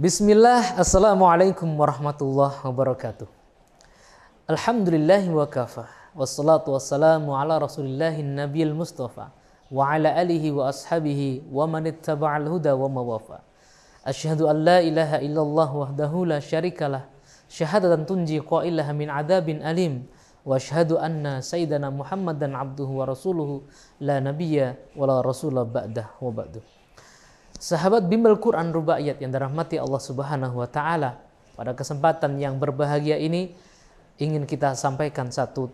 Bismillah, Assalamualaikum warahmatullahi wabarakatuh. Alhamdulillahi wa kafa, wassalatu wassalamu ala rasulillahi nabiyil mustafa, wa ala alihi wa ashabihi wa manittaba'al huda wa mawafa. Asyhadu an la ilaha illallah wahdahu la syarikalah, syahadatan tunji qailaha min adabin alim, wa asyhadu anna sayyidana Muhammadan abduhu wa rasuluhu la nabiyya wa la rasulah ba'dah wa ba'du. Sahabat bimbel Quran Rubaiyat yang dirahmati Allah Subhanahu wa taala, pada kesempatan yang berbahagia ini ingin kita sampaikan satu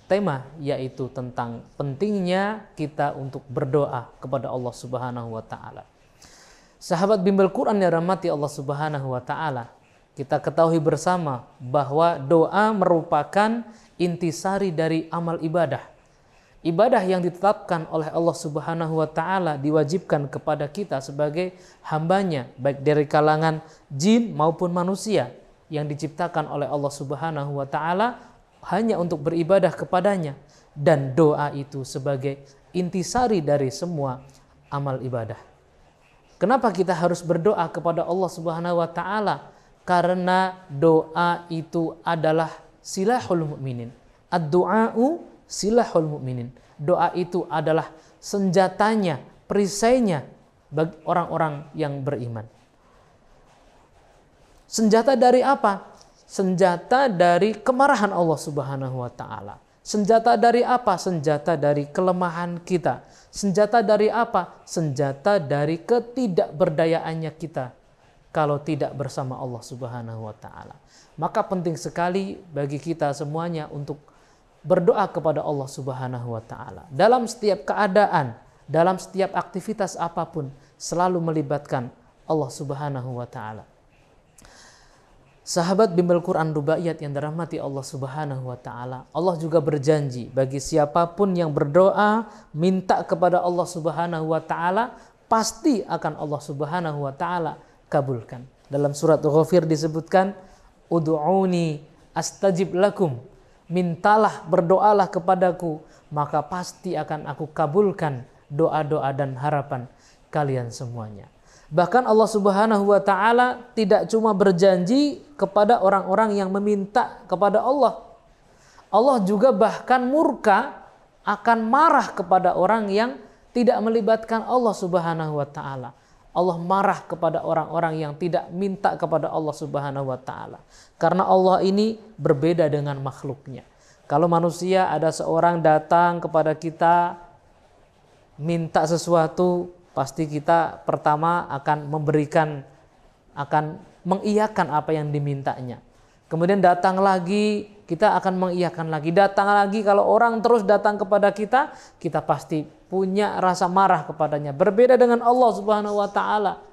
tema, yaitu tentang pentingnya kita untuk berdoa kepada Allah Subhanahu wa taala. Sahabat bimbel Quran yang dirahmati Allah Subhanahu wa taala, kita ketahui bersama bahwa doa merupakan intisari dari amal ibadah. Ibadah yang ditetapkan oleh Allah Subhanahu wa taala diwajibkan kepada kita sebagai hambanya, baik dari kalangan jin maupun manusia, yang diciptakan oleh Allah Subhanahu wa taala hanya untuk beribadah kepadanya, dan doa itu sebagai intisari dari semua amal ibadah. Kenapa kita harus berdoa kepada Allah Subhanahu wa taala? Karena doa itu adalah silahul mukminin. Ad-du'a'u silahul mukminin. Doa itu adalah senjatanya, perisainya bagi orang-orang yang beriman. Senjata dari apa? Senjata dari kemarahan Allah Subhanahu wa taala. Senjata dari apa? Senjata dari kelemahan kita. Senjata dari apa? Senjata dari ketidakberdayaannya kita kalau tidak bersama Allah Subhanahu wa taala. Maka penting sekali bagi kita semuanya untuk berdoa kepada Allah Subhanahu wa taala. Dalam setiap keadaan, dalam setiap aktivitas apapun, selalu melibatkan Allah Subhanahu wa taala. Sahabat bimbel Quran Rubaiyat yang dirahmati Allah Subhanahu wa taala, Allah juga berjanji bagi siapapun yang berdoa minta kepada Allah Subhanahu wa taala, pasti akan Allah Subhanahu wa taala kabulkan. Dalam surat Ghafir disebutkan, ud'uni astajib lakum. Mintalah, berdoalah kepadaku, maka pasti akan aku kabulkan doa-doa dan harapan kalian semuanya. Bahkan Allah Subhanahu wa taala tidak cuma berjanji kepada orang-orang yang meminta kepada Allah. Allah juga bahkan murka, akan marah kepada orang yang tidak melibatkan Allah Subhanahu wa taala. Allah marah kepada orang-orang yang tidak minta kepada Allah Subhanahu wa taala. Karena Allah ini berbeda dengan makhluknya. Kalau manusia ada seorang datang kepada kita minta sesuatu, pasti kita pertama akan memberikan, akan mengiyakan apa yang dimintanya. Kemudian datang lagi, kita akan mengiyakan lagi. Datang lagi, kalau orang terus datang kepada kita, kita pasti punya rasa marah kepadanya. Berbeda dengan Allah Subhanahu wa taala.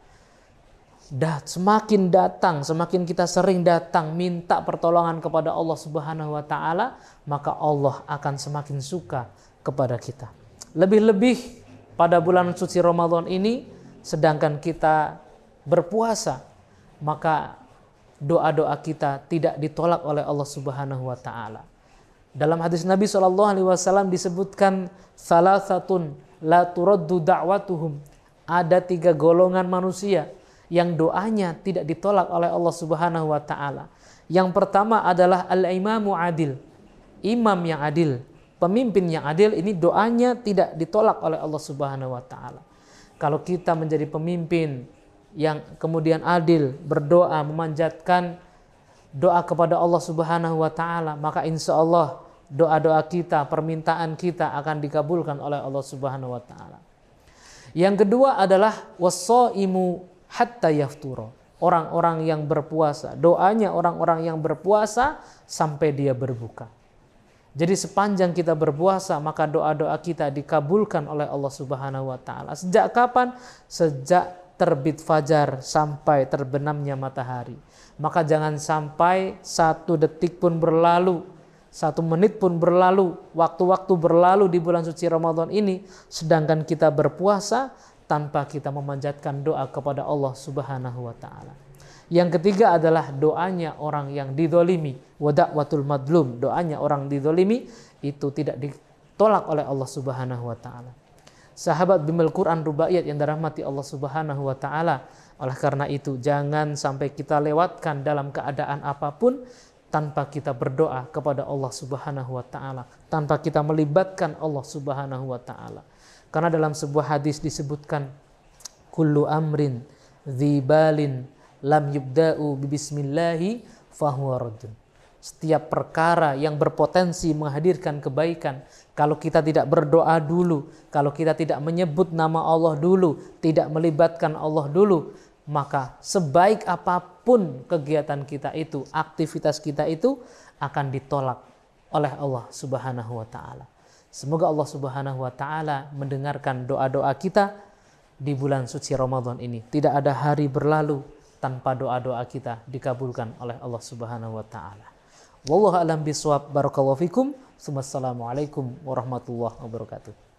Semakin datang, semakin kita sering datang minta pertolongan kepada Allah Subhanahu wa taala, maka Allah akan semakin suka kepada kita. Lebih-lebih pada bulan suci Ramadan ini, sedangkan kita berpuasa, maka doa-doa kita tidak ditolak oleh Allah Subhanahu wa taala. Dalam hadis Nabi SAW disebutkan, salasatun la turaddu da'watuhum. Ada 3 golongan manusia yang doanya tidak ditolak oleh Allah Subhanahu wa taala. Yang pertama adalah al-imamu adil. Imam yang adil, pemimpin yang adil, ini doanya tidak ditolak oleh Allah Subhanahu wa taala. Kalau kita menjadi pemimpin yang kemudian adil, berdoa, memanjatkan doa kepada Allah Subhanahu wa taala, maka insya Allah doa-doa kita, permintaan kita akan dikabulkan oleh Allah Subhanahu wa taala. Yang kedua adalah wassaimu hatta yaftura. Orang-orang yang berpuasa, doanya orang-orang yang berpuasa sampai dia berbuka. Jadi sepanjang kita berpuasa, maka doa-doa kita dikabulkan oleh Allah Subhanahu wa taala. Sejak kapan? Sejak terbit fajar sampai terbenamnya matahari. Maka jangan sampai 1 detik pun berlalu, 1 menit pun berlalu, waktu-waktu berlalu di bulan suci Ramadan ini, sedangkan kita berpuasa tanpa kita memanjatkan doa kepada Allah Subhanahu wa taala. Yang ketiga adalah doanya orang yang dizalimi, wa da'watul madlum. Doanya orang dizalimi itu tidak ditolak oleh Allah Subhanahu wa taala. Sahabat bimbel Quran Rubaiyat yang dirahmati Allah Subhanahu wa taala, Oleh karena itu, jangan sampai kita lewatkan dalam keadaan apapun tanpa kita berdoa kepada Allah Subhanahu wa taala, tanpa kita melibatkan Allah Subhanahu wa taala. Karena dalam sebuah hadis disebutkan, kullu amrin dzibalin lam yubda'u bismillahi fahuwa raddun. Setiap perkara yang berpotensi menghadirkan kebaikan, kalau kita tidak berdoa dulu, kalau kita tidak menyebut nama Allah dulu, tidak melibatkan Allah dulu, maka sebaik apapun kegiatan kita itu, aktivitas kita itu akan ditolak oleh Allah Subhanahu wa taala. Semoga Allah Subhanahu wa taala mendengarkan doa-doa kita di bulan suci Ramadan ini. Tidak ada hari berlalu tanpa doa-doa kita dikabulkan oleh Allah Subhanahu wa taala. Wallahu a'lam bishawab. Barakallahu fikum. Wassalamualaikum warahmatullahi wabarakatuh.